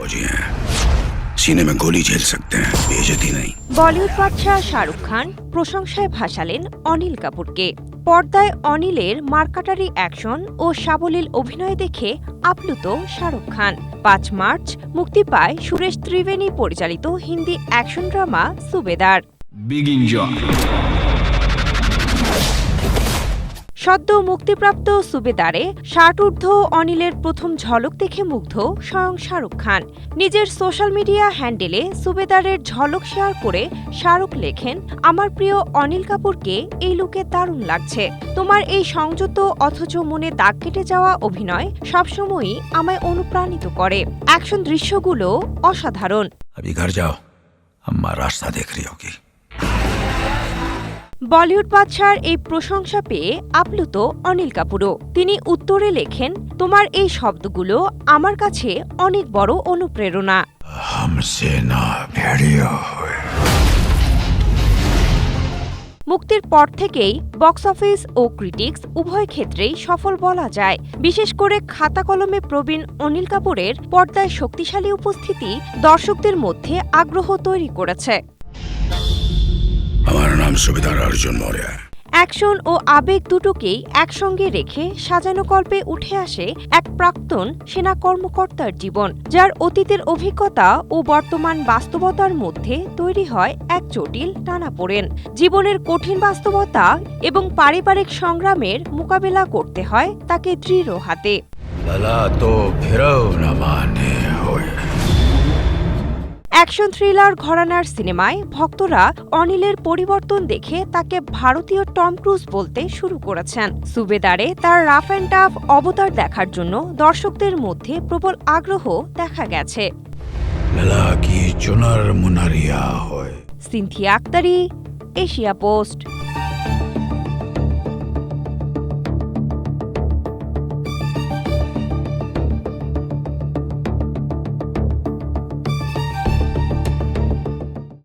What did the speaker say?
फौजी हैं, सीने में गोली झेल सकते हैं, बेइज्जती नहीं। বলিউড বাদশাহ শাহরুখ খান প্রশংসায় ভাসালেন অনিল কাপুরকে। পর্দায় অনিলের মারকাটারি অ্যাকশন ও সাবলীল অভিনয় দেখে আপ্লুত শাহরুখ খান। ৫ মার্চ মুক্তি পায় সুরেশ ত্রিবেণী পরিচালিত Hindi action drama Subedar. Big enjoy. সদ্য মুক্তিপ্রাপ্ত সুবেদারে শার্টঊর্ধ্ব অনিলের প্রথম ঝলক দেখে মুগ্ধ স্বয়ং শাহরুখ খান। নিজের সোশ্যাল মিডিয়া হ্যান্ডেলে সুবেদারের ঝলক শেয়ার করে শাহরুখ লেখেন, আমার প্রিয় অনিল কাপুরকে এই লুকে দারুণ লাগছে। তোমার এই সংযত অথচ মনে দাগ কেটে যাওয়া অভিনয় সবসময়ই আমায় অনুপ্রাণিত করে। অ্যাকশন দৃশ্যগুলো অসাধারণ। अभी घर जाओ, अम्मा रास्ता देख रही होगी। বলিউড বাদশার এই প্রশংসা পেয়ে আপ্লুত অনিল কাপুরও। তিনি উত্তরে লেখেন, তোমার এই শব্দগুলো আমার কাছে অনেক বড় অনুপ্রেরণা। हमसे ना भिड़ियो हुए। মুক্তির পর থেকেই বক্স অফিস ও ক্রিটিক্স উভয় ক্ষেত্রেই সফল বলা যায়। বিশেষ করে খাতা কলমে প্রবীণ অনিল কাপুরের পর্দায় শক্তিশালী উপস্থিতি দর্শকদের মধ্যে আগ্রহ তৈরি করেছে। हमारा नाम सुबेदार अर्जुन मौर्य है। অ্যাকশন ও আবেগ দুটোকেই একসঙ্গে রেখে সাজানো গল্পে উঠে আসে এক প্রাক্তন সেনা কর্মকর্তার জীবন, যার অতীতের অভিজ্ঞতা ও বর্তমান বাস্তবতার মধ্যে তৈরি হয় এক জটিল টানাপোড়েন। জীবনের কঠিন বাস্তবতা এবং পারিবারিক সংগ্রামের মোকাবেলা করতে হয় তাকে দৃঢ় হাতে। लला तो फिरो न माने होए। অ্যাকশন থ্রিলার ঘরানার সিনেমায় ভক্তরা অনিলের পরিবর্তন দেখে তাকে ভারতীয় টম ক্রুজ বলতে শুরু করেছেন। সুবেদারে তার রাফ অ্যান্ড টাফ অবতার দেখার জন্য দর্শকদের মধ্যে প্রবল আগ্রহ দেখা গেছে। लला की चुनर मुनरिया होए। Sinthia Aktari, Asia post.